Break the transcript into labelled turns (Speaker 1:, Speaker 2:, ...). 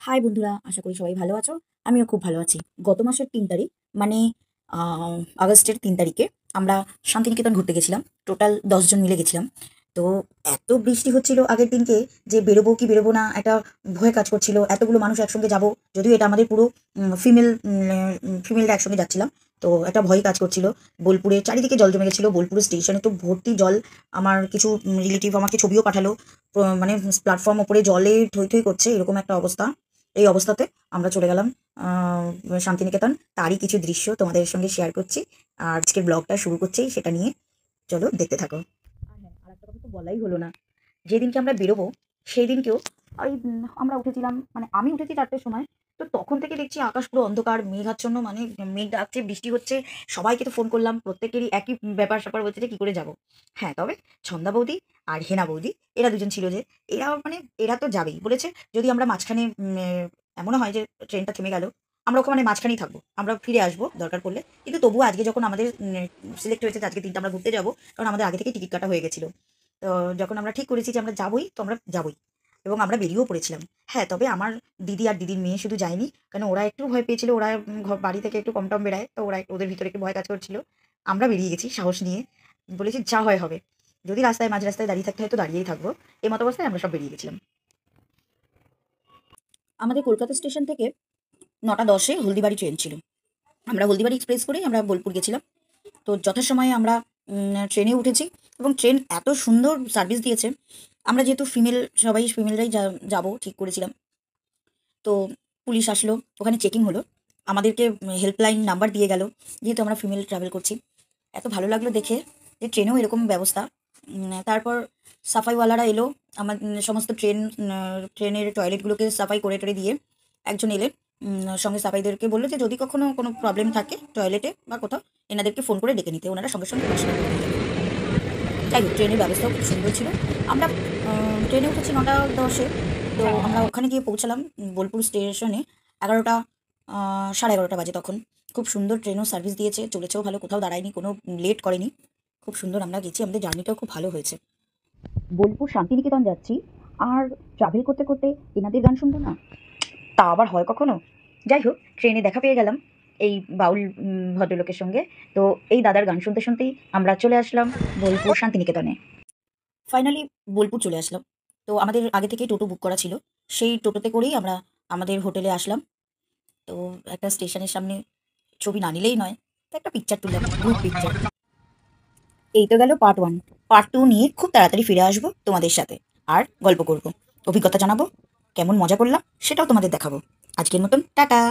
Speaker 1: High বন্ধুরা, আশা করি সবাই ভালো আছো। আমিও খুব ভালো আছি। গত মাসের ৩ তারিখ মানে আগস্টের ৩ তারিখে আমরা শান্তিনিকেতন ঘুরতে গেছিলাম। টোটাল 10 জন মিলে গেছিলাম। তো এত বৃষ্টি হচ্ছিল আগের দিনকে যে বেরোবো কি বেরোবো না একটা ভয় কাজ করছিল। এতগুলো মানুষ একসঙ্গে যাব, যদিও এটা আমাদের পুরো ফিমেলরা একসঙ্গে যাচ্ছিলাম। তো একটা ভয় কাজ করছিল। বোলপুরে চারিদিকে জল জমে গেছিলো, বোলপুরের স্টেশনে তো ভর্তি জল। আমার কিছু রিলেটিভ আমাকে ছবিও পাঠালো। মানে প্ল্যাটফর্ম ওপরে জলে থই থই করছে, এরকম একটা অবস্থা। এই অবস্থাতে আমরা চলে গেলাম শান্তিনিকেতন। তারই কিছু দৃশ্য তোমাদের সঙ্গে শেয়ার করছি। আর আজকের ব্লগটা শুরু করছি সেটা নিয়ে। চলো দেখতে থাকো। আর হ্যাঁ, আর একটা কথা তো বলাই হলো না, যেদিনকে আমরা বেরোবো সেই দিনকেও ওই আমরা উঠেছিলাম, মানে আমি উঠেছি 4টের সময়। তো তখন থেকে দেখছি আকাশ পুরো অন্ধকার, মেঘাচ্ছন্ন, মানে মেঘ ডাকছে, বৃষ্টি হচ্ছে। সবাইকে তো ফোন করলাম, প্রত্যেকেরই একই ব্যাপার স্যাপার বলছে যে কী করে যাবো। হ্যাঁ, তবে ছন্দা বৌদি আর হেনা বৌদি এরা দুজন ছিল, যে এরা মানে এরা তো যাবেই বলেছে। যদি আমরা মাঝখানে এমনও হয় যে ট্রেনটা থেমে গেল, আমরা ওখানে মাঝখানেই থাকবো, আমরা ফিরে আসবো দরকার পড়লে। কিন্তু তবুও আজকে যখন আমাদের সিলেক্ট হয়েছে যে আজকে 3টা আমরা ঘুরতে যাবো, কারণ আমাদের আগে থেকে টিকিট কাটা হয়ে গেছিলো। তো যখন আমরা ঠিক করেছি যে আমরা যাবোই, তো আমরা যাবোই, এবং আমরা বেরিয়েও পড়েছিলাম। হ্যাঁ, তবে আমার দিদি আর দিদির মেয়ে শুধু যায়নি, কারণ ওরা একটু ভয় পেয়েছিল। ওরা বাড়ি থেকে একটু কম টম বেড়ায়, তো ওদের ভিতরে একটু ভয় কাজ করছিল। আমরা বেরিয়ে গেছি সাহস নিয়ে, বলেছি যা হয় হবে। যদি রাস্তায় মাঝ রাস্তায় দাঁড়িয়ে থাকতে হয় তো দাঁড়িয়েই থাকবো। এই মত অবস্থায় আমরা সব বেরিয়ে গেছিলাম। আমাদের কলকাতা স্টেশন থেকে 9টা 10-এ হলদিবাড়ি ট্রেন ছিল। আমরা হলদিবাড়ি এক্সপ্রেস করেই আমরা বোলপুর গেছিলাম। তো যথাসময়ে আমরা ট্রেনে উঠেছি, এবং ট্রেন এত সুন্দর সার্ভিস দিয়েছে। আমরা যেহেতু সবাই ফিমেলরাই যাবো ঠিক করেছিলাম। তো পুলিশ আসলো, ওখানে চেকিং হলো, আমাদেরকে হেল্পলাইন নাম্বার দিয়ে গেল, যেহেতু আমরা ফিমেল ট্রাভেল করছি। এত ভালো লাগলো দেখে যে ট্রেনেও এরকম ব্যবস্থা। তারপর সাফাইওয়ালারা এলো, আমার সমস্ত ট্রেনের টয়লেটগুলোকে সাফাই করে টরে দিয়ে একজন এলেন। সঙ্গে সাফাইদেরকে বললো যে যদি কখনো কোনো প্রবলেম থাকে টয়লেটে বা কোথাও, এনাদেরকে ফোন করে ডেকে নিতে, ওনারা সঙ্গে সঙ্গে পরিষ্কার করে দিয়ে যাবেন। যাই হোক, ট্রেনের ব্যবস্থাও খুব সুন্দর ছিল। আমরা ট্রেনে উঠেছি 9টা 10-এ। তো আমরা ওখানে গিয়ে পৌঁছালাম বোলপুর স্টেশনে 11টা 11:30 বাজে তখন। খুব সুন্দর ট্রেনও সার্ভিস দিয়েছে, চলেছেও ভালো, কোথাও দাঁড়ায়নি, কোনো লেট করেনি। খুব সুন্দর আমরা গেছি, আমাদের জার্নিটাও খুব ভালো হয়েছে। বোলপুর শান্তিনিকেতন যাচ্ছি, আর ট্রাভেল করতে করতে এনাদের গান শুনবো না, তা আবার হয় কখনো? যাই হোক, ট্রেনে দেখা পেয়ে গেলাম এই বাউল ভদ্রলোকের সঙ্গে। তো এই দাদার গান শুনতে শুনতেই আমরা চলে আসলাম বোলপুর শান্তিনিকেতনে। ফাইনালি বোলপুর চলে আসলাম। তো আমাদের আগে থেকেই টোটো বুক করা ছিল, সেই টোটোতে করেই আমরা আমাদের হোটেলে আসলাম। তো একটা স্টেশনের সামনে ছবি না নিলেই নয়, তো একটা পিকচার তুললাম, গ্রুপ পিকচার। এই তো গেল পার্ট 1। পার্ট 2 নিয়ে খুব তাড়াতাড়ি ফিরে আসবো তোমাদের সাথে, আর গল্প করব, অভিজ্ঞতা জানাবো, কেমন মজা করলাম সেটাও তোমাদের দেখাবো। আজকের মতন টাটা।